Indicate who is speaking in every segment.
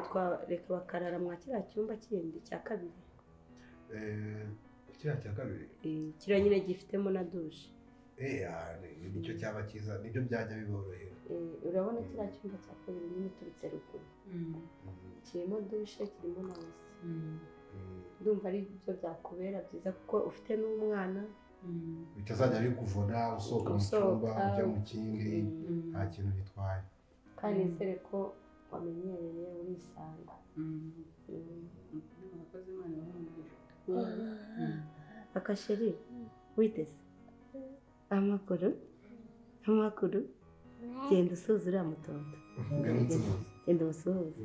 Speaker 1: twareka bakarara mwa kiriya cyumba kindi cya kabiri.
Speaker 2: Kiriya cya kabiri
Speaker 1: kiriya nyine gifitemo na dushe.
Speaker 2: nicyo cyaba cyiza, nibyo byajya biborohera.
Speaker 1: Urabona kiriya cyumba cya kabiri nyine uturutse ruguru kirimo dushe, kirimo na wese. Ndumva ari byo byakubera byiza kuko ufite n'umwana
Speaker 2: bitazajya bikuvuna usohoka mu cyumba ujya mu kindi, nta kintu bitwaye.
Speaker 1: kandi nizere ko wamenyereye urisanga. Akasheri witeze amakuru genda usuhuza uriya mutondo. Genda umusuhuze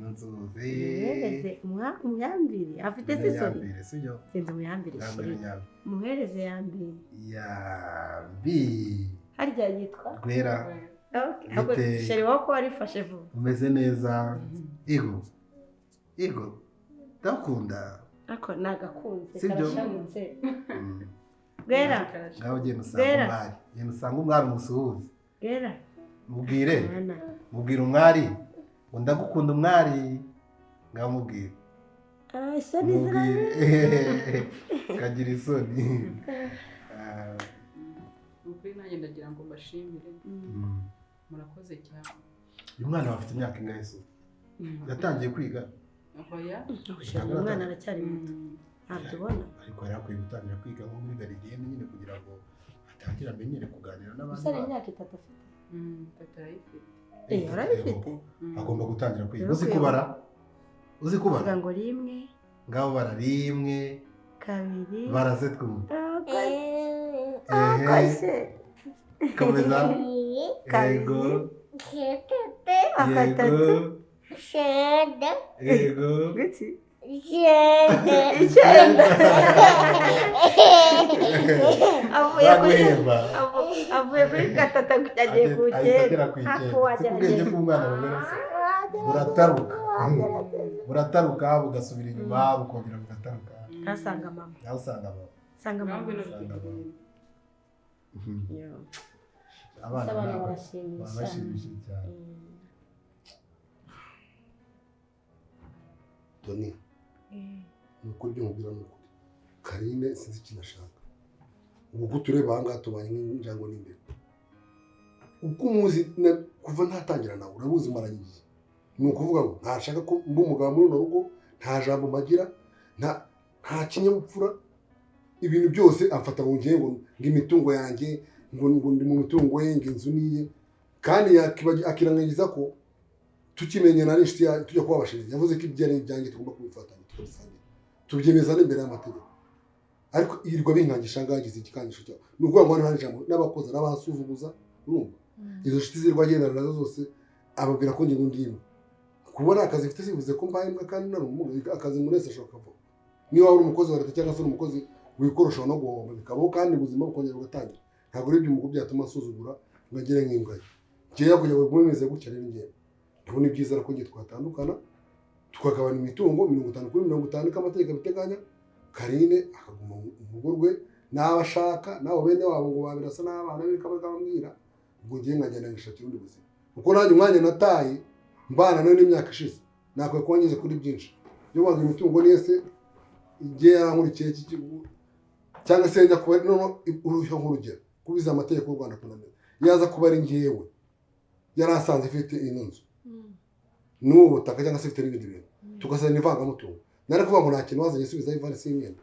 Speaker 1: muhereze umuyambire, afite sisori. Genda umuyambire sheri, muhereze yambire. Harya yitwa
Speaker 2: Rwera.
Speaker 1: Sheri wowe ko warifashe vuba.
Speaker 2: Umeze neza. Ego ndakunda
Speaker 1: ako nagakunze karashamutse. Rwera
Speaker 2: ngaho genda usanga umwari umusuhuze.
Speaker 1: Rwera
Speaker 2: mubwire umwari ngo ndagukunda umwari, ngaho mubwire.
Speaker 1: Isoni
Speaker 2: kagira isoni.
Speaker 3: Ukuri nanjye ndagira ngo mbashimire, murakoze cyane.
Speaker 2: Uyu mwana afite imyaka ingahe se? Yatangiye kwiga?
Speaker 1: Umwana aracyari muto ntabyo ubona,
Speaker 2: ariko yari akwiye gutangira kwiga nko muri garidiyeni nyine kugira ngo atangire amenyere kuganira n'abandi.
Speaker 1: Umusore imyaka 3 afite.
Speaker 3: 3 arayifite.
Speaker 1: Arayifite.
Speaker 2: Agomba gutangira kwiga. Uzi kubara? Vuga
Speaker 1: ngo 1
Speaker 2: ngaho bara 1
Speaker 1: 2
Speaker 2: baraze twumva. Komeza. Ego.
Speaker 1: Akatatu.
Speaker 2: Ego.
Speaker 1: Gutsi. Avuye kuri gatatu agiye kugera
Speaker 2: ubwenge bw'umwana burataruka bugasubira inyuma bukongera bugataruka.
Speaker 1: Asanga mama.
Speaker 2: Abana barashimishije cyane.
Speaker 4: Tony, nukuri byo mubwira nukuri. Karine sinzi ikintu ashaka. Ubwo tureba aha ngaha tubanye nk'injango n'imbere. Uko umuzi kuva ntatangira nawe urabuzi marangiye. Ni ukuvuga ngo ntashaka ko mba umugabo muri runo rugo, nta jambo magira, nta kinyabupfura. Ibintu byose amfata ngo ngiye ngo imitungo yanjye ngo ndi mu mitungo ye, ngo inzu niye. Kandi akirangiza ko tukimenyana n'inshuti ya tujya kuba abashirizi, yavuze ko ibyari ibyanjye tugomba kubifatanya tukabisangira, tubyemeza n'imbere y'amategeko. Ariko irirwa binkangisha ngagize igikangisho cyawe. Ni ukuvuga ngo nta jambo n'abakozi n'abasuzuguza, urumva izo nshuti zirwa agendana nazo zose ababwira ko ngingo ndimo kubona akazi mfite sivuze ko mbaye imbwa kandi nari umuga akazi muri wese ashobora kuvuga. Niba uri umukozi wa leta cyangwa se umukozi wikorosha no guhomba bikabaho kandi ubuzima bukongera bugatangira. Ntabwo ari ibyo umugo byatuma asuzugura ngo agere nk'imbwa ye. Ngiye kujya bumeze gutya rero ngiye. Ndabona ibyiza ko ngiye twatandukana tukagabana imitungo 50-50 k'amategeko biteganya. Karine akaguma mu rugo rwe n'abashaka nabo bene wabo ngo babirasa n'abana be kabambwira ngo ngiye nkagenda ngishakira undi buzima. Uko nanjye umwanya nataye mbana nawe n'imyaka ishize nakwe kongeze kuri byinshi. Yo wanga imitungo nese igiye yarankurikiye cy'igihugu cyangwa se njya kuba no urushyo nk'urugero kubiza amategeko y'u Rwanda kunamira yaza kuba ari ngiyewe yarasanze ifite ino nzu n'ubu butaka cyangwa se ifite n'ibindi bintu tugasana ivangamutungo. Nari kuvuga ngo nta kintu wazanye subiza ivana s'imyenda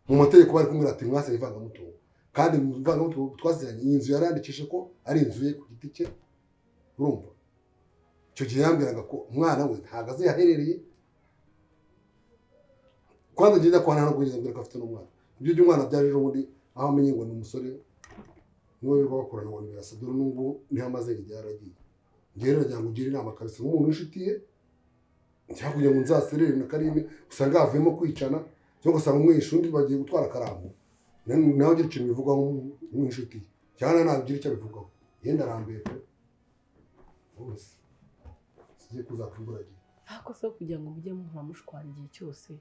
Speaker 4: mu mategeko bari kumwe ati mwase ivangamutungo kandi mu ivangamutungo twazanye iyi nzu yarandikishe ko ari inzu ye ku giti cye. Urumva icyo gihe yambwiraga ko umwana we ntagaze yaherereye kwanza ngenda kwa nta no kugeza mbere ko afite n'umwana. Ibyo by'umwana byaje ejo bundi aho amenye ngo ni umusore niwe biga bakorana ngo birasa dore n'ubu niho amaze igihe yaragiye. Ngero najya kugira inama kabisa nk'umuntu w'inshuti cyangwa kugira ngo nzaserere na Karine usanga havuyemo kwicana cyangwa usanga umwishu undi bagiye gutwara akarambo nawe ugira ikintu bivugaho nk'inshuti cyangwa ntabyo icyo bivugaho yenda arambuye pe bose sigiye kuzakwiburagira.
Speaker 5: Ako so kugira ngo mujye mushwana igihe cyose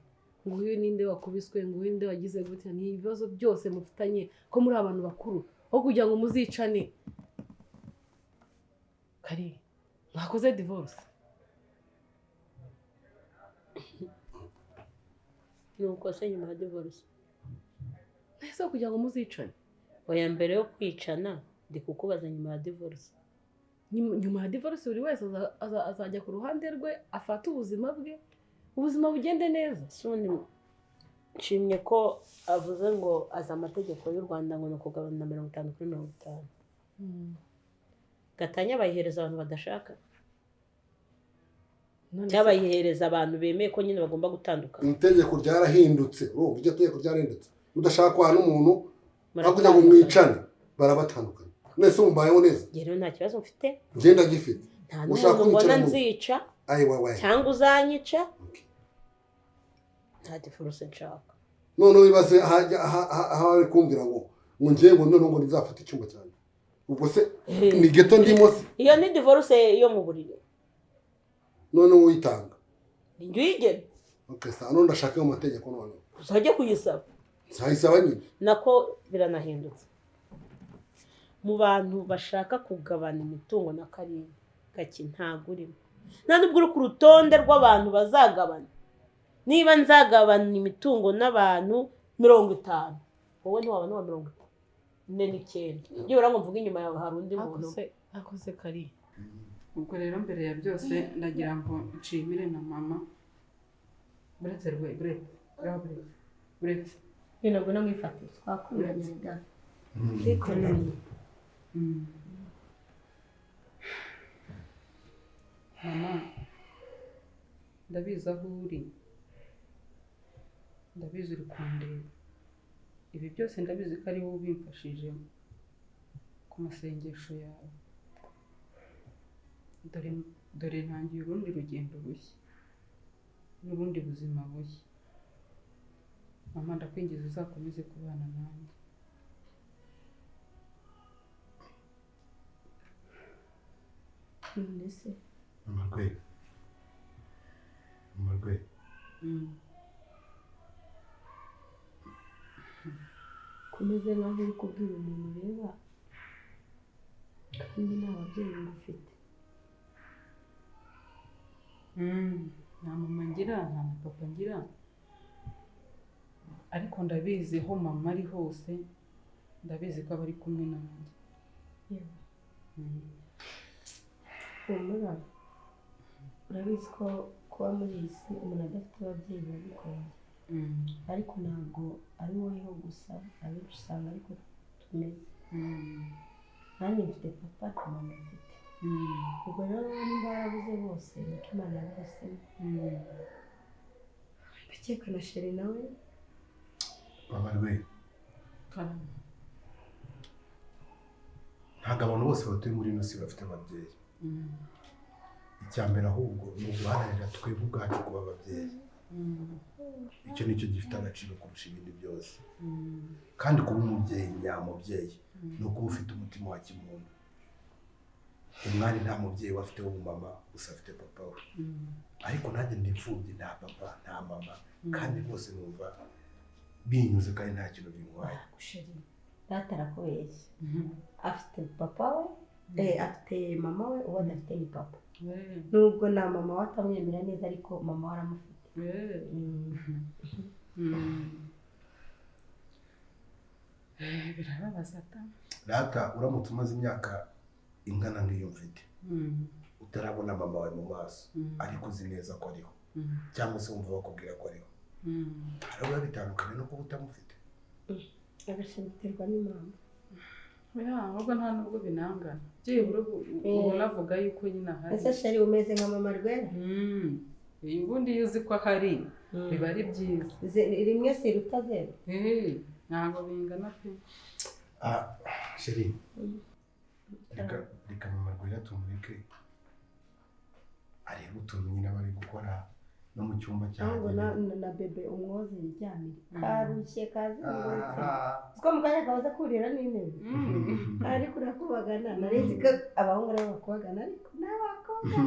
Speaker 5: ngo uyu ninde wakubiswe ngo uyu ninde wagize gutya ni ibibazo byose mufitanye ko muri abantu bakuru aho kugira ngo muzicane. Kari mwakoze divorce
Speaker 6: nuko se nyuma ya divorce
Speaker 5: ese kugira ngo muzicane
Speaker 6: oya mbere yo kwicana ndi kukubaza nyuma ya divorce
Speaker 5: nyuma ya divorce buri wese azajya ku ruhande rwe afata ubuzima bwe ubuzima bugende neza
Speaker 6: soni nshimye ko avuze ngo azi amategeko y'u Rwanda ngo ni ukugabana 50 kuri 50 gatanya bayihereza abantu badashaka cyabayihereza abantu bemeye ko nyine bagomba gutandukana
Speaker 4: itegeko ryarahindutse urumva iryo tegeko ryarahindutse udashaka kwa n'umuntu akugira ngo mwicane barabatandukana nese umbayeho neza
Speaker 6: rero nta kibazo mfite
Speaker 4: ngenda gifite
Speaker 6: ushaka kubona nzica cyangwa uzanyica nta divorce nshaka
Speaker 4: none wibaze aha ari kumbwira ngo ngiye ngo none ngo nizafata icyumba cyane ubwo se ni geto ndimo se
Speaker 6: iyo ni divorce yo mu buriri
Speaker 4: none uyitanga
Speaker 6: njye uyigena
Speaker 4: okay sa none ndashaka mu mategeko none
Speaker 6: uzajye kuyisaba
Speaker 4: nzayisaba nyine
Speaker 6: nako biranahindutse mu bantu bashaka kugabana imitungo na Karine gaki ntago urimo nta nubwo uri ku rutonde rw'abantu bazagabana niba nzagabana imitungo n'abantu 50 wowe ntiwabana wa 49 iyo urango mvuga inyuma yawe hari undi muntu
Speaker 5: akoze Kari
Speaker 3: ubwo rero mbere ya byose ndagira ngo nshimire na mama buretse
Speaker 1: ntabwo namwifatira twakuranye da ariko none
Speaker 3: mama ndabizi aho uri ndabizi uri kundeba ibi byose ndabizi ko ari wowe ubimfashijemo ku masengesho yawe dore ntangiye urundi rugendo rushya n'ubundi buzima bushya mama ndakwingiza uzakomeze kubana nanjye
Speaker 1: ndetse
Speaker 2: amarwe
Speaker 1: kumeze nkaho uri kubwira umuntu ureba kandi nta babyeyi ngufite
Speaker 3: nta mama ngira nta na papa ngira ariko ndabizi aho mama ari hose ndabizi ko aba ari kumwe nanjye
Speaker 1: humura urabizi ko kuba muri iyi si umuntu adafite ababyeyi biba bigoye ariko ntabwo ari woweho gusa abenshi usanga ariko tumeze nanjye mfite papa nta mama mfite ubwo rero nimba yarabuze bose niko Imana yabahisemo ndakeka na Sheri nawe
Speaker 2: amarwe ntabwo abantu bose batuye muri ino si bafite ababyeyi icya mbere ahubwo ni uguharanira twebwe ubwacu kuba ababyeyi icyo nicyo gifite agaciro kurusha ibindi byose kandi kuba umubyeyi nyamubyeyi ni ukuba ufite umutima wa kimuntu umwari nta mubyeyi we afite w'umumama gusa afite papa we ariko nanjye ndi imfubyi nta papa nta mama kandi bose numva binyuze kandi nta kintu bintwaye
Speaker 1: Sheri data arakubeshya afite papa we afite mama we uwo adafite ni papa nubwo na mama we atamwemera neza ariko mama we aramufite
Speaker 3: birababaza
Speaker 2: data uramutse umaze imyaka ingana nk'iyo mfite utarabona mama wawe mu maso ariko uzi neza ko ariho cyangwa se wumva bakubwira ko ariho harabura bitandukanye no kuba utamufite
Speaker 1: agashimiterwa n'impamvu
Speaker 3: ahubwo nta nubwo binangana byibura ubona avuga yuko nyine ahari
Speaker 1: ese Sheri umeze nka mama Rwera
Speaker 3: ubundi iyo uzi ko ahari biba ari byiza
Speaker 1: rimwe si ruta zero
Speaker 3: ntabwo bingana pe
Speaker 2: Sheri reka mama Rwera tumureke areba utuntu nyine bari gukora no mu cyumba
Speaker 1: cyangwa na bebe umwoze yiryamire karushye kazimutse siko mukanya kabaza kurira n'intebe ariko urakubagana narizi ko abahungu nabo bakubagana ariko n'abakobwa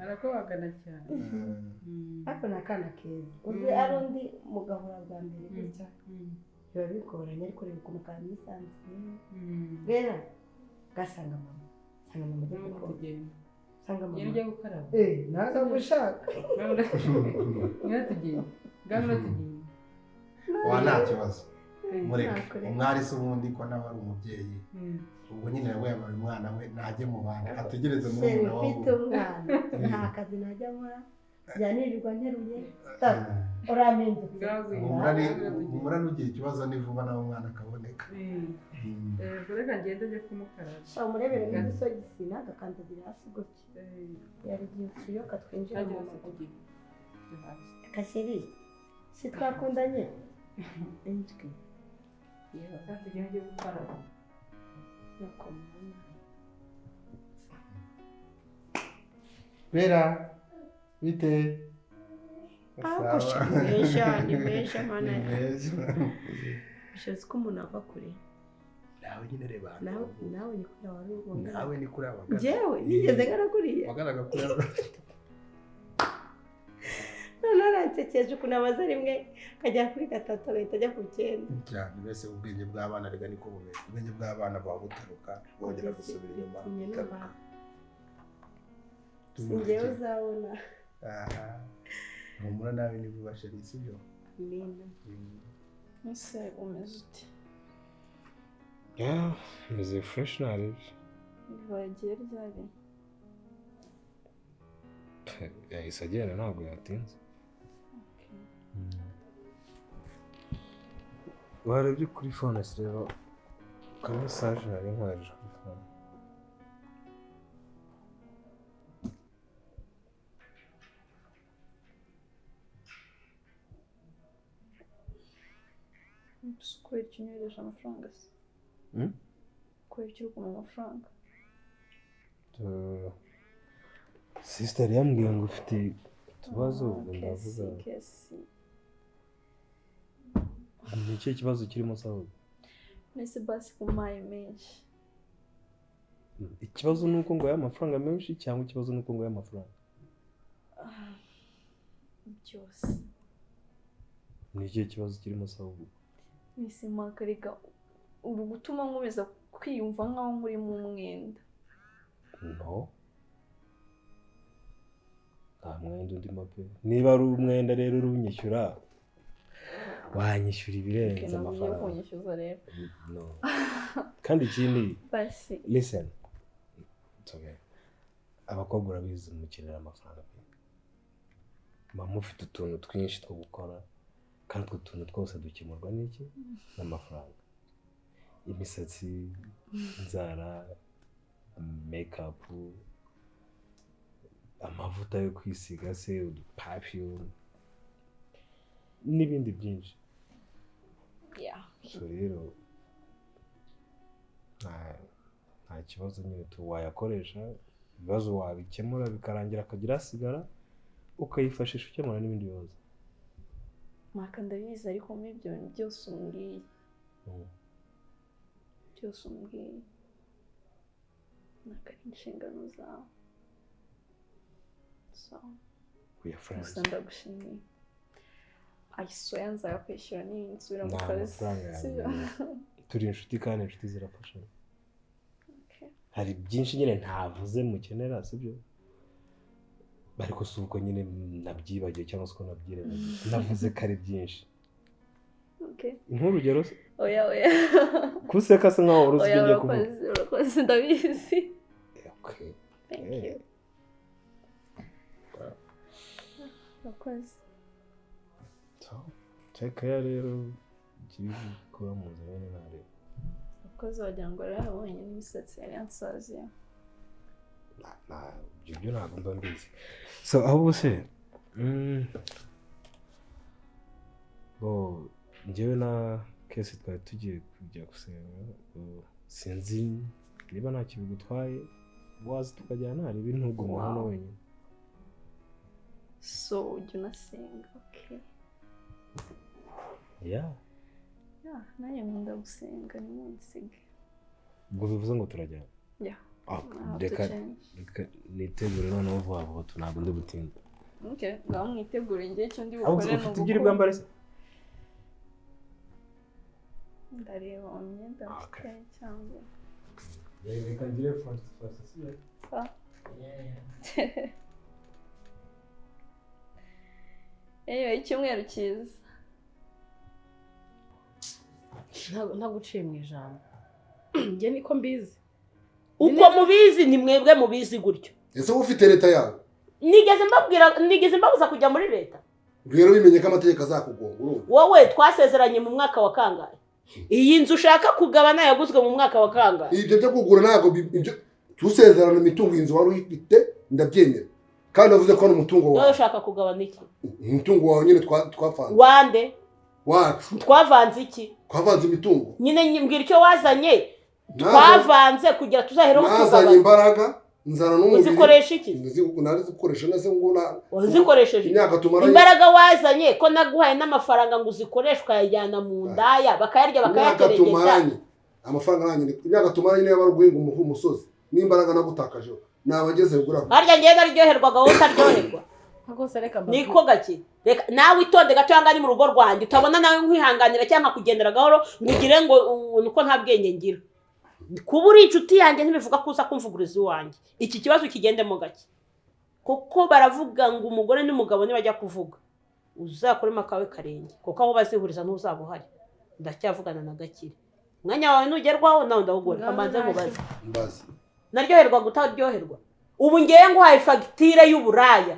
Speaker 3: arakubagana cyane
Speaker 1: ariko ni akana keza uzi ari undi mugahura bwa mbere gutya biba bigoranye ariko reba ukuntu kamwisanzuye rero gasanga mama ajya gukora usanga
Speaker 3: iyo
Speaker 1: mama
Speaker 3: ujya gukaraba
Speaker 1: naza gushaka
Speaker 3: niba tugiye ngabura tugiye
Speaker 2: wa nta kibazo mureke umwari se ubundi ko nawe ari umubyeyi ubwo nyine nawe yabaye umwana we najye mu bandi ategereze murumuna wawe
Speaker 1: mfite umwana nta kazi najya nkora byanirwa nteruye uramenze
Speaker 2: humura n'ugira ikibazo ni vuba nawe umwana akaboneka
Speaker 3: reka ngende njye kumukaraba
Speaker 1: umurebere n'udusogisi n'agakandagira hasi gutya yari igihe tuyoka twinjira mu maguru kaseri si twakundanye injwi
Speaker 3: kandi njye gukaraba
Speaker 1: nuko mubona
Speaker 2: bera bite
Speaker 1: ni mesha mana ushatse ko umuntu ava kure
Speaker 2: nawe nyine reba
Speaker 1: nawe ni kure wari ubona
Speaker 2: nawe ni kure abagana
Speaker 1: njyewe nigeze ngana kuriya
Speaker 2: waganaga kure
Speaker 1: none aransekeje ukuntu abaza rimwe akajya kuri gatatu agahita ajya ku 9
Speaker 2: cyane mbese ubwenge bw'abana rega niko bumeze ubwenge bw'abana buba butaruka bongera gusubira inyuma
Speaker 1: sinjyewe uzabona
Speaker 2: humura nawe ni vuba sheri sibyo
Speaker 1: mina
Speaker 7: ese umeze ute
Speaker 8: meze fresh narebye
Speaker 7: wagiye ryari
Speaker 8: yahise agenda ntabwo yatinze warebye kuri phone rero kuri message nari nkohereje kuri phone
Speaker 7: kubera icyo unyohereje amafaranga se kubera icyo uri kumenya amafaranga
Speaker 8: sister yambwiye ngo ufite utubazo ndavuga ni ikihe kibazo kirimo sawa
Speaker 7: nese basi kumaye menshi
Speaker 8: ikibazo ni uko ngo y'amafaranga menshi cyangwa ikibazo ni uko ngo y'amafaranga
Speaker 7: byose
Speaker 8: ni ikihe kibazo kirimo sawa
Speaker 7: nese makarega uri gutuma nkomeza kwiyumva nkaho muri mu mwenda
Speaker 8: no nta mwenda undi mape niba ari umwenda rero urunyishyura wanyishyura ibirenze amafaranga
Speaker 7: kunyishyuza rero
Speaker 8: no kandi ikindi
Speaker 7: basi
Speaker 8: listen it's okay abakobwa urabizi mukenera amafaranga mba mufite utuntu twinshi two gukora kandi utwo tuntu twose dukemurwa n'iki n'amafaranga imisatsi inzara makeup amavuta yo kwisiga se uduperfume n'ibindi byinshi so rero nta kibazo nyine wayakoresha ibibazo wabikemura bikarangira akagira asigara ukayifashisha ukemura n'ibindi bibazo
Speaker 7: maka ndabizi ariko muri ibyo bintu byose umbwiye ntabwo ari inshingano zawe so gusa ndagushimiye ayiswaya nzayakwishyura n'insubira mu kazi
Speaker 8: turi inshuti kandi inshuti zirafashanya hari byinshi nyine ntavuze mukenera sibyo ariko si uko nyine nabyibagiwe cyangwa se uko nabyirebagiwe navuze ko ari byinshi nk'urugero se
Speaker 7: oya
Speaker 8: kuseka se nkaho wari uzi ibyo ugiye kuvuga
Speaker 7: urakoze ndabizi
Speaker 8: thank you
Speaker 7: urakoze
Speaker 8: teka ya rero ikiri gukora mu nzira nyine ntareba
Speaker 7: urakoze wagira ngo rero abonye n'imisatsi yari yansaziye
Speaker 8: ibyo ntabwo mba mbizi so ahubwo se njyewe na kesi twari tugiye kujya gusenga sinzi niba nta kintu bigutwaye waza tukajyana hari ibintu ntuguma hano wenyine
Speaker 7: so ujya unasenga nanjye nkunda gusenga nimunsige
Speaker 8: ubwo bivuze ngo turajyana reka nitegure noneho vuba vuba ntabwo ndi butinda
Speaker 7: ngaho mwitegure njye icyo ndi bukore
Speaker 8: ufite ibyo uri bwambare se
Speaker 7: ndareba mu myenda mfite cyangwa
Speaker 8: reka ngire fantasi
Speaker 7: icyumweru cyiza.
Speaker 5: ntaguciye mu ijambo njye niko mbizi
Speaker 6: uko mubizi ni mwebwe mubizi gutyo.
Speaker 4: ese wowe ufite leta yawe?
Speaker 6: nigeze mbabuza kujya muri leta.
Speaker 4: rero bimenye ko amategeko azakugonga.
Speaker 6: wowe twasezeranye mu mwaka wa kangahe? iyi nzu ushaka kugabana yaguzwe mu mwaka wa kangahe?
Speaker 4: ibyo byo kugura ntabwo tusezerana imitungo inzu wari uyifite ndabyemera kandi wavuze ko ari umutungo wawe.
Speaker 6: wowe ushaka kugabana iki?
Speaker 4: umutungo wawe nyine twavanze.
Speaker 6: wande
Speaker 4: wacu
Speaker 6: twavanze iki?
Speaker 4: twavanze imitungo.
Speaker 6: nyine mbwira icyo wazanye twavanze kugira tuzahereho kugabana.
Speaker 4: nazanye imbaraga nzana n'umubiri.
Speaker 6: uzikoresha iki?
Speaker 4: nari zikoresha nase ngo
Speaker 6: uzikoresheje
Speaker 4: imyaka tumaranye.
Speaker 6: imbaraga wazanye ko naguhaye n'amafaranga ngo uzikoreshe ukayajyana mu ndaya bakayarya bakayateregeza.
Speaker 4: amafaranga nanjye imyaka tumaranye niba bari guhinga umusozi n'imbaraga nagutakajeho nabageze gura.
Speaker 6: harya ngiye naryoherwaga wowe utaryoherwa. niko gake reka nawe itonde gato yanga ni mu rugo rwanjye utabona nawe nkwihanganira cyangwa kugendera gahoro ngugire ngo nuko nta bwenge ngira. kuba uri inshuti yanjye ntibivuga ko uza kumvuguriza iwanjye. iki kibazo kigendemo gake kuko baravuga ngo umugore n'umugabo nibajya kuvuga uzakoremo akawe karenge kuko aho bazihuriza ntuzaba uhari. ndacyavugana na Gakire umwanya wawe nugerwaho nawe ndawugura amanze mubaze. naryoherwa gutaryoherwa ubu ngiye nguhaye fagitire y'uburaya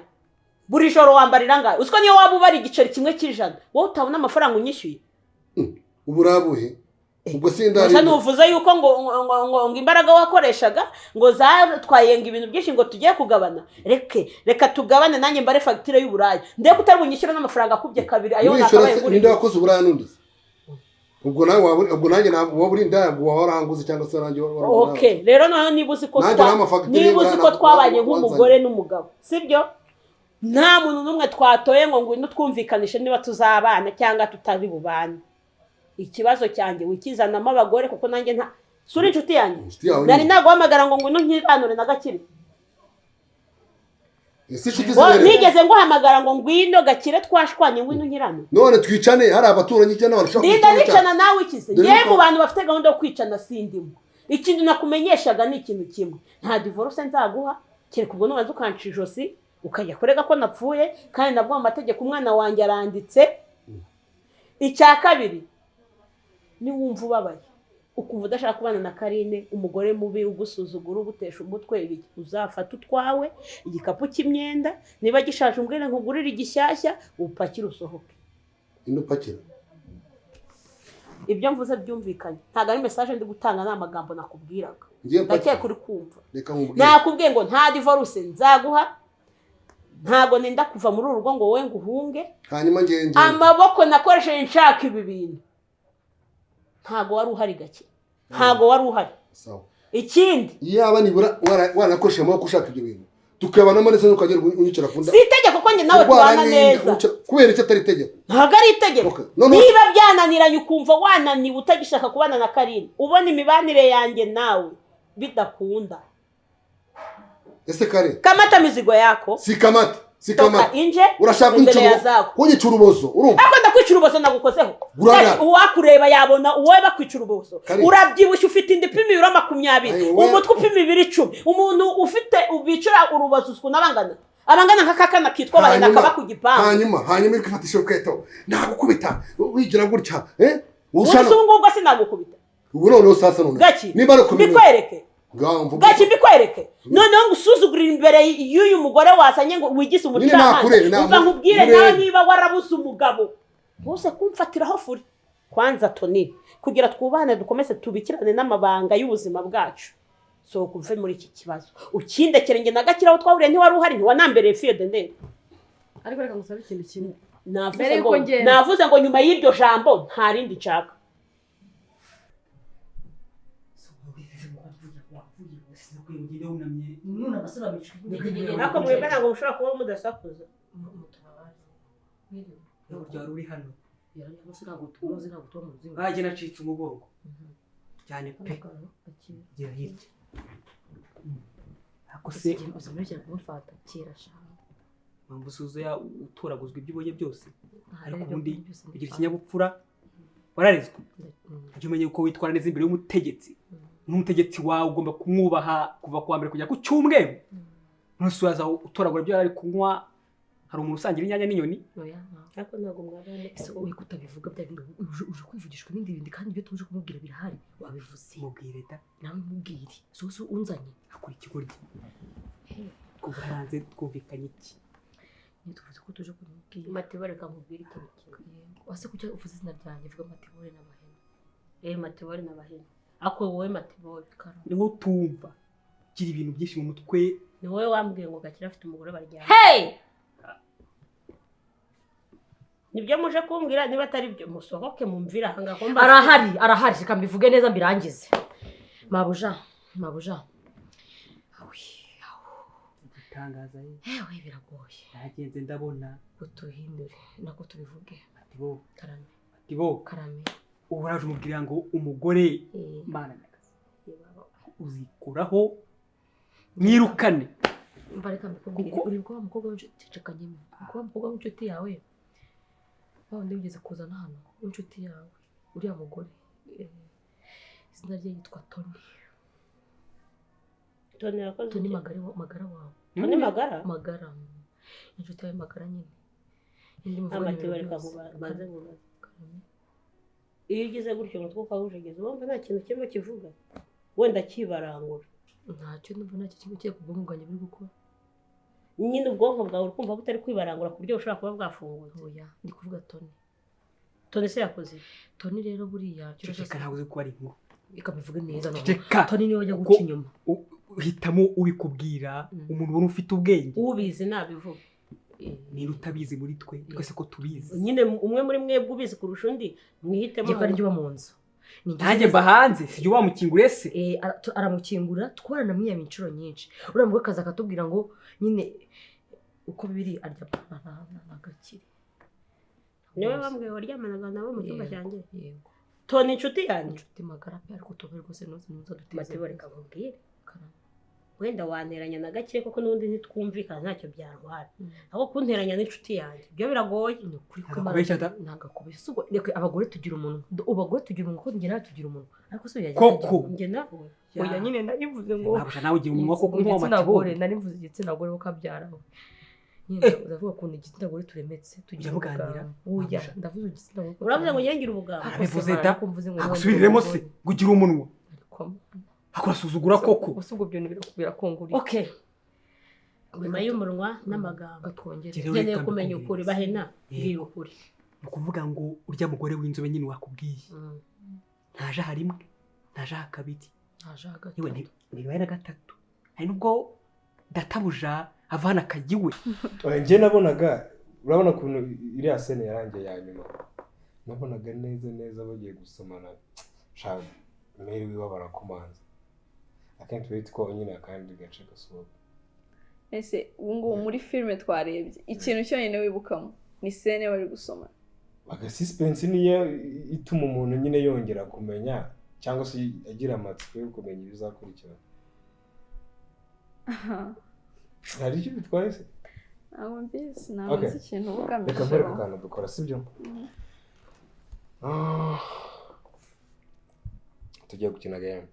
Speaker 6: buri joro wambarira ngayo uziko niyo waba ubara igiceri kimwe cy'ijana wowe utabona amafaranga unyishyuye.
Speaker 4: uburabuhe ubwo sindari
Speaker 6: gusa nuvuze yuko ngo imbaraga wakoreshaga ngo zatwayenga ibintu byinshi ngo tugiye kugabana. reka tugabane nanjye mbare fagitire y'uburaya ndebe utari bunyishyura n'amafaranga akubye kabiri ayo nakabaye guri.
Speaker 4: ninde wakoze uburaya n'undi? ubwo nawe ubwo nanjye waba uri indaya ngo waranguze cyangwa se nanjye
Speaker 6: okay rero nayo niba uzi ko twabanye nk'umugore n'umugabo sibyo? nta muntu n'umwe twatoye ngo ngwino twumvikanishe niba tuzabana cyangwa tutari bubane. ikibazo cyanjye wikizanamo abagore kuko nanjye nta suri inshuti yanjye nari naguhamagara ngo ngwino nkiranure na Gakire. nigeze nguhamagara ngo ngwino Gakire twashwanye ngwino nkiranure.
Speaker 4: none twicane hari abaturanyi cyane barashaka
Speaker 6: nicana nawe ikize ngiye mu bantu bafite gahunda yo kwicana sindimo. ikintu nakumenyeshaga ni ikintu kimwe nta divorce nzaguha kereka ubwo nubanza ukanca ijosi ukajya kurega ko napfuye kandi nabwo mu mategeko umwana wanjye aranditse. icya kabiri ni wumva ubabaye ukumva udashaka kubana na Karine umugore mubi ugusuzugura ugutesha umutwe uzafata utwawe igikapu cy'imyenda niba gishaje umbwire nkugurire igishyashya upakire usohoke.
Speaker 4: indupakira
Speaker 6: ibyo mvuze byumvikanye ntago ari message ndi gutanga n'amagambo nakubwiraga. ndakeye kuri kumva nakubwiye ngo nta divorce nzaguha ntago nenda kuva muri urugo ngo wowe nguhunge.
Speaker 4: hanyuma ngenge
Speaker 6: amaboko nakoresheje nshaka ibi bintu ntago wari uhari Gake ntago wari uhari.
Speaker 4: sawa
Speaker 6: ikindi
Speaker 4: yaba nibura wanakoresheje amaboko ushaka ibyo bintu tukabana ndetse n'ukagera unyicira kunda.
Speaker 6: si itegeko ko njye nawe tubana neza
Speaker 4: kubera icyo atari itegeko.
Speaker 6: ntago ari itegeko niba byananiranye ukumva wananiwe utagishaka kubana na Karine ubona imibanire yanjye nawe bidakunda.
Speaker 4: ese Kare
Speaker 6: kamata mizigo yako
Speaker 4: si kamata
Speaker 6: inje
Speaker 4: urashaka kunyica urubozo urumva
Speaker 6: ako ndakwica urubozo nagukozeho uwakureba yabona uwowe bakwica urubozo urabyibushye ufite indi pima 20 umutwe upima 10 umuntu ufite ubicura urubozo usku nabangana nkakakana kitwa bahenda kaba ku gipangu
Speaker 4: hanyuma ikafatisha kweto nagukubita wigira gutya
Speaker 6: ubwo sinagukubita
Speaker 4: ubu none sasa none
Speaker 6: niba ari kubikwereke Gake mbikwereke noneho ngusuzugurira imbere y'uyu mugore wasanye ngo wigise umucamanza uva nkubwire nawe niba warabuze umugabo bose kumfatiraho furi kwanza Toni kugira twubane dukomeze tubikirane n'amabanga y'ubuzima bwacu so kuve muri iki kibazo ukindekere nge na Gakire aho twahuriye ntiwari uhari ntiwanambereye fiye dende.
Speaker 5: ariko reka ngusabe ikintu kimwe
Speaker 6: navuze ngo nyuma y'iryo jambo nta rindi nshaka. Nako mwebwe ntabwo mushobora kuba mudasakuza.
Speaker 9: Urya ruri hano. Nkaje nacitse umugongo. Cyane pe. Gira hirya. Akose
Speaker 5: uzamurije kumufata kera shaka.
Speaker 9: Mambusuzo ya utoraguzwa iby'ubonye byose. Ariko ubundi bigira ikinyabupfura. Wararizwe. Ujye umenye uko witwara neza imbere y'umutegetsi. N'umutegetsi wawe ugomba kumwubaha kuva kwa mbere kujya ku cyumweru nose uraza utoragura ibyo yari kunywa hari umuntu usangira inyanya n'inyoni
Speaker 5: oya
Speaker 1: ariko ntabwo mwabana
Speaker 5: ese wowe kutabivuga bya bintu uje kwivugishwa ibindi kandi ibyo tuje kumubwira birahari wabivuze
Speaker 9: mubwire da
Speaker 5: nawe mubwire zose unzanye
Speaker 9: akora ikigoryi kuva hanze twumvikanye iki
Speaker 5: niyo tuvuze ko tuje kumubwira
Speaker 1: matibore kamubwira ikintu kimwe
Speaker 5: wase kucyo uvuze izina ryanjye vuga matibore n'abahene
Speaker 1: matibore n'abahene ako wowe matibore
Speaker 9: niho tumva gira ibintu byinshi mu mutwe
Speaker 1: ni wowe wambwiye ngo Gakire afite umugore baryamye nibyo muje kumbwira niba atari byo musohoke mumvira hanga komba
Speaker 5: arahari reka mbivuge neza mbirangize mabuja
Speaker 9: gutangaza
Speaker 5: yewe biragoye
Speaker 9: nagenze ndabona
Speaker 5: utuhindure nako tubivuge
Speaker 9: karame ubu uraje umubwira ngo umugore mana uzikuraho mwirukane
Speaker 5: mbareka mbikubwire uri kwa mukobwa w'inshuti mukobwa w'inshuti yawe wabandi ugeze kuzana hano w'inshuti yawe uriya mugore izina rye yitwa Tony
Speaker 1: yakoze
Speaker 5: Tony magara wawe
Speaker 1: Tony magara
Speaker 5: inshuti yawe magara nyine
Speaker 1: amatibore kamubaze ngo iyo ugize gutyo umutwe ukawujegeza wumva nta kintu kimwe kivuga wenda kibarangura
Speaker 5: ntacyo numva nta kintu kigiye kubwo muganye biri gukora
Speaker 1: nyine ubwonko bwawe ukumva butari kwibarangura ku buryo bushobora kuba bwafunguye
Speaker 5: oya ndi kuvuga
Speaker 1: Tony se yakoze
Speaker 5: Tony rero buriya
Speaker 9: reka ntabwo uzi ko ari inkuru
Speaker 5: ikabivuga neza no
Speaker 9: reka
Speaker 5: Tony niwe wajya guca inyuma
Speaker 9: uhitamo ubikubwira umuntu ubona ufite ubwenge
Speaker 1: ubizi nabivuga
Speaker 9: niba utabizi muri twe twese ko tubizi
Speaker 1: nyine umwe muri mwebwe ubizi kurusha undi mwihitemo
Speaker 5: ko ari njye uba mu nzu
Speaker 9: nanjye mba hanze sijya wamukingure se
Speaker 5: aramukingura twaranamwiyama inshuro nyinshi uriya mugore akaza akatubwira ngo nyine uko bibiri arya na Gakire
Speaker 1: niwe bambwiye waryamanaga nabo mu cyumba cyanjye
Speaker 5: yego
Speaker 1: Tony inshuti yanjye
Speaker 5: inshuti magara pe ariko tube rwose nuza duteze
Speaker 1: matibore kamubwire wenda wanteranya na Gakire koko n'ubundi ntitwumvikana ntacyo byantwara ahubwo kunteranya n'inshuti yanjye ibyo biragoye
Speaker 5: ni ukuri ko ntabwo akubeshya reka abagore tugira umuntu ko njye nawe tugira umuntu ariko so yagiye
Speaker 9: koko
Speaker 1: njye nawe oya nyine narivuze ngo
Speaker 9: ntabwo nawe ugira umunwa ko kunywa
Speaker 5: amatibore narivuze igitsina gore ukabyara nyine ndavuga ukuntu igitsina gore turemetse tugira
Speaker 9: ubuganira
Speaker 5: oya ndavuze igitsina gore
Speaker 1: uravuze ngo nyengira ubuganga
Speaker 9: abivuze da agusubiriremo se gugira umunwa akurasuzugura koko
Speaker 5: usubwo ibyo birakunguriye
Speaker 1: okay nyuma y'umunwa n'amagambo nkeneye kumenya ukuri bahena mbwira ukuri
Speaker 9: ni ukuvuga ngo urya mugore w'inzobe nyine wakubwiye ntaje aha rimwe ntaje aha kabiri
Speaker 5: ntaje aha gatatu
Speaker 9: yewe ntibibaye na gatatu hari n'ubwo databuja avana akajya iwe
Speaker 8: njye nabonaga urabona ukuntu iriya sene yarangiye ya nyuma nabonaga neza bagiye gusomana shaka meri wiwe barakomanza akenshi bita ko nyine akandi gace gasohoka
Speaker 7: ese ubu ngubu muri filime twarebye ikintu cyonyine wibukamo ni sene bari gusoma
Speaker 8: aga suspense niyo ituma umuntu nyine yongera kumenya cyangwa se agira amatsiko yo kumenya ibizakurikira hari icyo bitwaye se
Speaker 7: ntabwo mbizi ntabwo nzi ikintu ugamije
Speaker 8: reka mbere kuganira dukora sibyo tugiye gukina game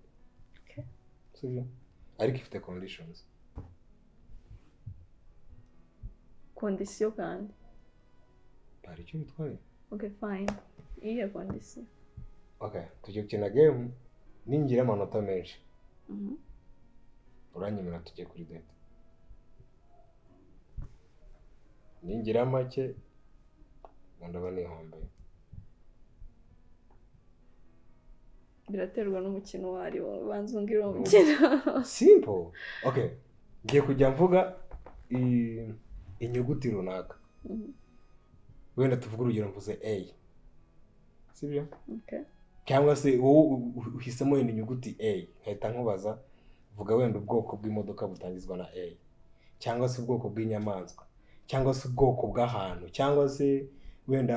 Speaker 8: sibyo ariko ifite conditions
Speaker 7: kondisiyo kandi
Speaker 8: hari icyo bitwaye
Speaker 7: okay fine iyo kondisiyo
Speaker 8: okay tugiye gukina game ningira amanota menshi uranyemera tujye kuri date ningira make ndaba nihombaye
Speaker 7: biraterwa n'umukino wari banza ungira umukino
Speaker 8: simple okay ngiye kujya mvuga inyuguti runaka wenda tuvuga urugero mvuze A sibyo
Speaker 7: okay
Speaker 8: cyangwa se wowe uhisemo indi nyuguti A nkahita nkubaza vuga wenda ubwoko bw'imodoka butangizwa na A cyangwa se ubwoko bw'inyamaswa cyangwa se ubwoko bw'ahantu cyangwa se wenda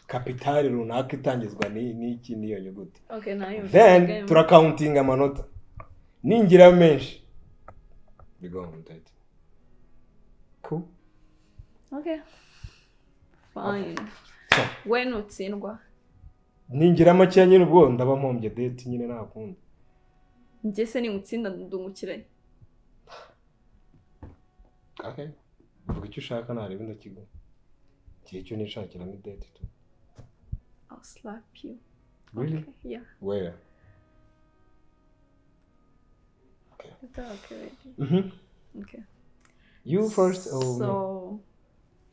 Speaker 8: kapitali runaka itangizwa n'iki niyo nyuguti
Speaker 7: okay nayo
Speaker 8: then turakauntinga amanota ningira menshi bigomba cool
Speaker 7: okay fine when utsindwa
Speaker 8: ningira make nyine ubwo ndaba mpombye date nyine nakunda
Speaker 7: njye se ni utsinda ndungukiranye
Speaker 8: Okay. Vuga icyo ushaka nareba ndakiguha. Igihe cyo nishakiramo idate tu.
Speaker 7: I'll slap you.
Speaker 8: Really?
Speaker 7: Okay, yeah.
Speaker 8: Where?
Speaker 7: Is that okay with you?
Speaker 8: Mm-hmm.
Speaker 7: Okay.
Speaker 8: You first or me?
Speaker 7: So,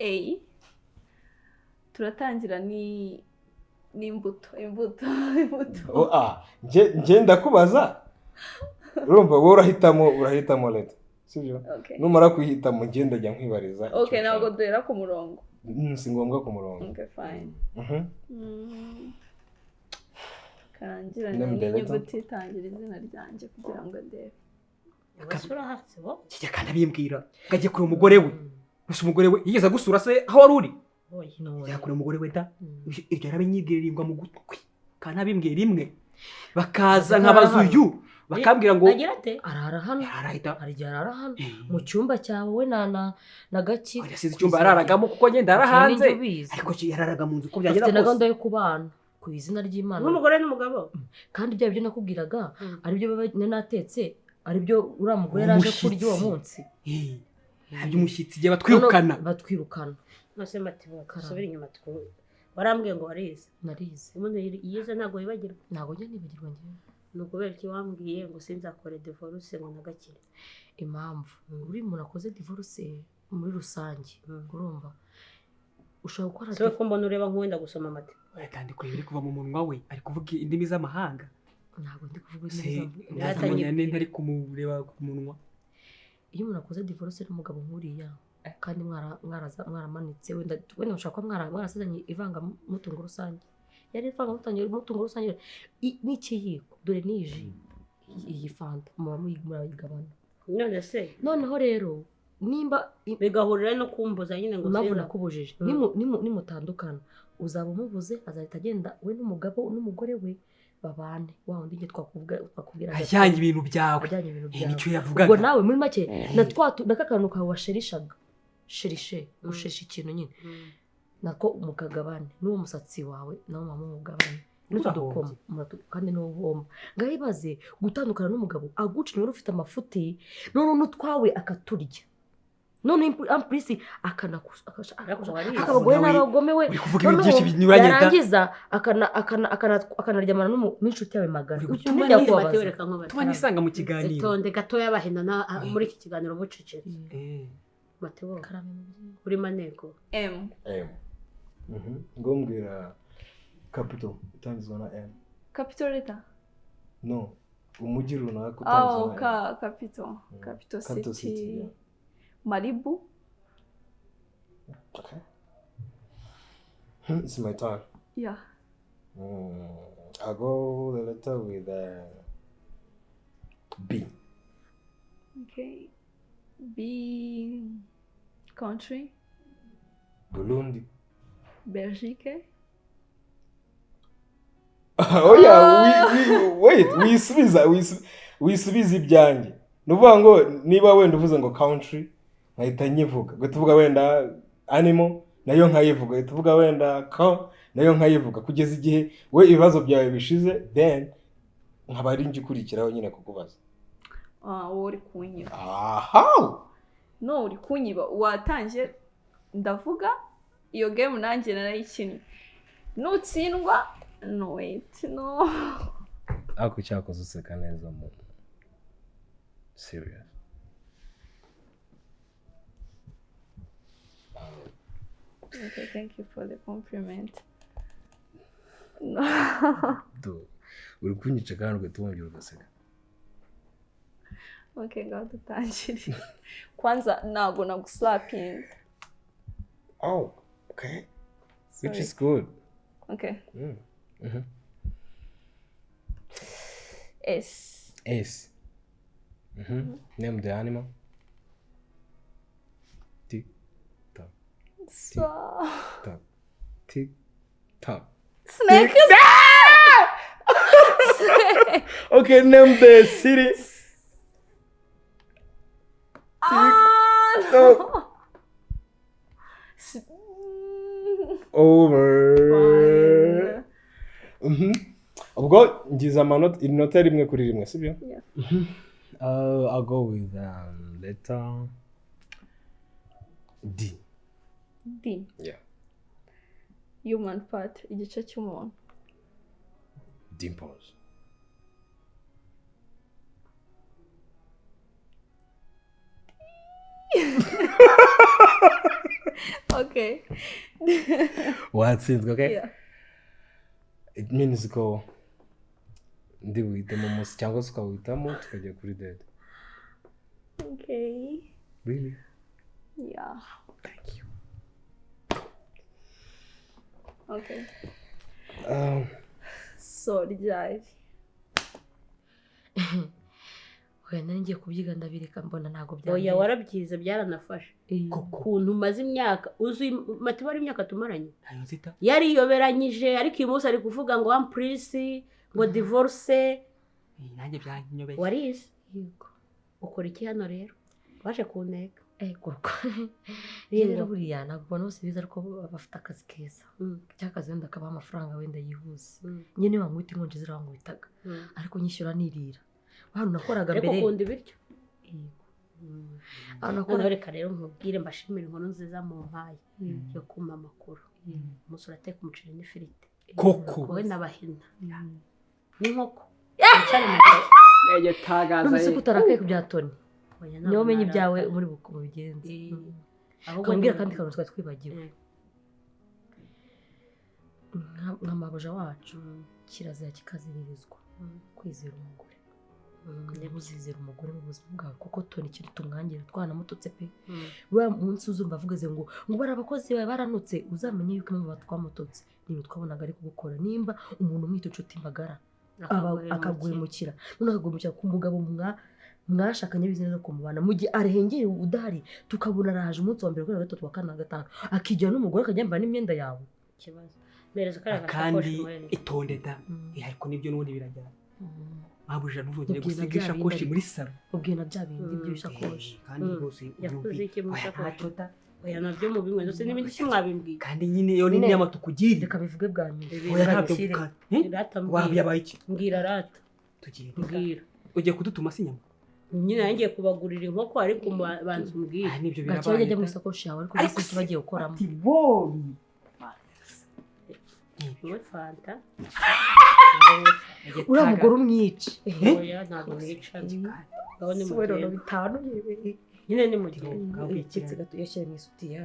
Speaker 7: A. Turatangira n'imbuto.
Speaker 8: Nje ndakubaza. Urumva wowe urahitamo leta. Sibyo?
Speaker 7: Okay.
Speaker 8: Numara kuhitamo nje ndajya nkwibariza.
Speaker 7: Okay, ntabwo duhera ku murongo.
Speaker 8: Si ngombwa ku murongo.
Speaker 7: Okay, fine. Karangira
Speaker 8: Name
Speaker 7: n'inyuguti itangira izina ryanjye kugira ngo ndebe.
Speaker 6: Agasura hasi bo.
Speaker 9: kijya kandi abimbwira ngajye kure umugore we gusa umugore we yigeze gusura se aho wari uri yakure umugore we da iryo yarabinyibwiriringwa mu gutwi kandi abimbwira rimwe bakaza nk'abazuyu bakambwira ngo
Speaker 5: arara hano
Speaker 9: arahita
Speaker 5: arara hano mu cyumba cyawe we na gaki
Speaker 9: yasize icyumba yararagamo kuko ngenda arahanze ariko yararaga mu nzu ko byagenda
Speaker 5: kose gahunda yo kubana ku izina ry'Imana
Speaker 6: n'umugore n'umugabo
Speaker 5: kandi bya byo nakubwiraga ari byo natetse ari byo uriya mugore yaraje kurya uwo munsi
Speaker 9: habyo umushyitsi igihe
Speaker 5: batwirukana
Speaker 6: nose matiboka subira inyuma twu warambwiye ngo warize
Speaker 5: narize
Speaker 6: umuntu yize ntago yibagirwa
Speaker 5: ntago njye nibagirwa njye
Speaker 6: nukubera iki wambwiye ngo sinzakore divorce ngo nagakire
Speaker 5: impamvu uri umuntu akoze divorce muri rusange urumva ushaka gukora
Speaker 6: so ko mbona ureba nk'uwenda gusoma amate
Speaker 9: kandi kureba iri kuva mu munwa we ari kuvuga indimi z'amahanga
Speaker 5: ntabwo ndi kuvuga indimi
Speaker 9: z'amahanga ntari kumureba ku munwa
Speaker 5: iyo umuntu akoze divorce n'umugabo nk'uriya kandi mwaramanitse wenda ushaka ko mwarasazanye ivanga mutungo rusange yari ivanga mutungo rusange n'ikiyiko dore n'iji iyi fanta murayigabana
Speaker 6: none se
Speaker 5: noneho rero nimba
Speaker 6: bigahurira no kumbuza nyine ngo
Speaker 5: mpamvu nakubujije nimutandukana uzaba umubuze azahita agenda we n'umugore we babane wa wundi nge twakubwira
Speaker 9: ajyanye ibintu byawe nicyo yavugaga
Speaker 5: ubwo nawe muri make nakakanu kawe washerishaga sherishe usherisha ikintu nyine nako mukagabane n'uwo musatsi wawe nawo mama mugabane n'utudukoma kandi n'ubomba ngahibaze gutandukana n'umugabo aguca inyuma ufite amafuti none n'utwawe akaturya none amplisi akabagore n'abagome we yarangiza akanaryamana n'inshuti yawe magana
Speaker 9: tuba nisanga mu kiganiro
Speaker 6: itonde gatoya bahina muri iki kiganiro bucecetse Mateo uri maneko
Speaker 7: M
Speaker 8: ngombwira capital itangizwa na M
Speaker 7: capital letter
Speaker 8: no umujyi runaka utangizwa
Speaker 7: na capital city Malibu.
Speaker 8: Okay. It's my turn.
Speaker 7: Yeah.
Speaker 8: I'll go the letter with B.
Speaker 7: Okay. B. Country.
Speaker 8: Burundi.
Speaker 7: Belgique.
Speaker 8: Oh yeah, wait. Wisubiza ibyanjye. Nuvuga ngo niba wenda uvuze ngo country nkahita nyivuga ngo tuvuga wenda animal nayo nkayivuga tuvuga wenda cow nayo nkayivuga kugeza igihe we ibibazo byawe bishize then nkaba ari ngikurikiraho nyine kukubaza
Speaker 7: wowe uri kunyiba
Speaker 8: how
Speaker 7: no uri kunyiba watangiye ndavuga iyo game nanjye narayikinnye nutsindwa no wait no
Speaker 8: ako cyakoze useka neza mu serious.
Speaker 7: Okay, thank you for the compliment.
Speaker 8: Do uri kunyica kandi ugatongera ugaseka.
Speaker 7: Okay, God utangire. Kwanza nago naguslapping.
Speaker 8: Oh, okay. Sorry. Which is good.
Speaker 7: Okay. S.
Speaker 8: Name the animal. Tick tock. Tock. Tick tock.
Speaker 7: Snake.
Speaker 8: Okay, name the city.
Speaker 7: No.
Speaker 8: Over. Ubwo ngize inota rimwe kuri rimwe sibyo?
Speaker 7: Yeah.
Speaker 8: I'll go with letter D.
Speaker 7: D.
Speaker 8: Yeah.
Speaker 7: Human part, igice cy'umuntu.
Speaker 8: Dimples.
Speaker 7: Okay.
Speaker 8: Watsinzwe, okay?
Speaker 7: Yeah.
Speaker 8: It means ko ndi buhitemo munsi cyangwa se ukawuhitamo tukajya kuri date.
Speaker 7: Okay.
Speaker 8: Really?
Speaker 7: Yeah.
Speaker 8: Thank you.
Speaker 7: Okay.
Speaker 6: so ryari
Speaker 5: oya nari ngiye kubyiga ndabireka mbona ntabwo byari
Speaker 6: oya warabyize byaranafashe ukuntu umaze imyaka uzi mati bari imyaka tumaranye yariyoberanyije ariko uyu munsi ari kuvuga ngo ampurisi ngo divorce
Speaker 9: nanjye byanyobeye
Speaker 6: warize yego ukora iki hano rero waje kunteka
Speaker 5: koko rero buriya ntabwo ubona bose biza ariko bafite akazi keza cy'akazi wenda akabaha amafaranga wenda yihuse nyine wamwita inkonji zirangwitaga ariko nyishyura nirira hano nakoraga mbere
Speaker 6: ariko ukunda ibiryo hano reka rero nkubwire mbashimire inkono nziza mu mpaye yo kuma amakuru umunsi urateka umuceri n'ifiriti
Speaker 9: koko
Speaker 6: wowe n'abahina n'inkoko
Speaker 5: none se kutarakaye ku bya Tony niyo umenye ibyawe muri bubigenze ukambwira kandi kantu twari twibagiwe nka mabuja wacu kirazira kikaziririzwa kwizera umugore ntibuzizere umugore mu buzima bwawe kuko Tony ikintu tumwangira twanamututse pe wa munsi uzumva avugaze ngo bari abakozi bawe baranutse uzamenye yuko impamvu batwamututse niba twabonaga ari kugukora nimba umuntu umwita inshuti magara akaguhemukira none akaguhemukira ku mugabo mwashakanye bize neza kumubana mu gihe arengeye udahari tukabona araje umunsi wa mbere kuri gatatu wa kane na gatanu akijya n'umugore akajya yambara n'imyenda yawe
Speaker 6: ikibazo mereza
Speaker 9: kandi itonde da ariko nibyo n'ubundi birajyana mabuja ntuzongere gusiga ishakoshi muri salo
Speaker 5: ubwiye na bya bindi by'ishakoshi
Speaker 9: kandi rwose
Speaker 6: yakuze iki mu ishakoshi oya nabyo mu bimwe ndetse n'ibindi kimwabimbwiye
Speaker 9: kandi nyine yo ni nyama tukugirira
Speaker 5: reka bivuge bwa nyuma
Speaker 9: oya ntabyo wabiyabaye iki
Speaker 6: mbwira rata
Speaker 9: tugiye
Speaker 6: mbwira
Speaker 9: ugiye kudutuma si nyama
Speaker 6: nyine nangiye kubagurira inkoko ariko banza umbwire
Speaker 9: nibyo
Speaker 5: birabaye gakeye ajya mu isakoshi yawe ariko bisi tubagiye gukoramo
Speaker 6: wowe fanta
Speaker 5: uriya mugore umwica
Speaker 6: oya ntabwo mwica ngaho ni mugenda
Speaker 5: bitanu
Speaker 6: nyine ni mugenda
Speaker 5: ikitse gato yashyira mu isutiye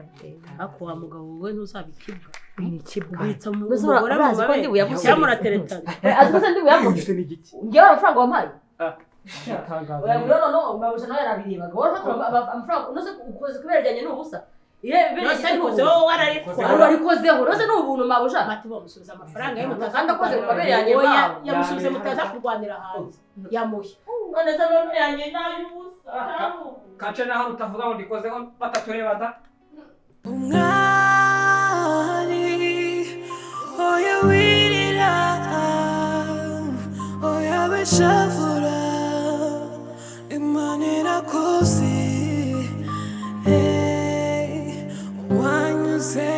Speaker 6: ako wa mugabo wowe ntuzabikibwa
Speaker 5: ni ikibwa
Speaker 6: ubitsa mu mugore mu mabere cyangwa murateretana
Speaker 5: azi ko ndi buyamuze ngewe amafaranga wampaye oya rero no mbabuja nawe yarabirebaga wowe amafaranga unoze ukoze kubera ajyanye n'ubusa
Speaker 6: wararikoze wowe
Speaker 5: wararikozeho rose ni ubuntu mabuja
Speaker 6: mati bamusubiza amafaranga ye
Speaker 5: kandi akoze ku mabere yanjye mawe
Speaker 6: yamusubize mutaza kurwanira hanze yamuhe none se amabere yanjye n'ay'ubusa
Speaker 9: kace naho utavuga ngo ndikozeho batatureba da
Speaker 10: umwari oya wirira oya beshavura imana irakoze wanyuze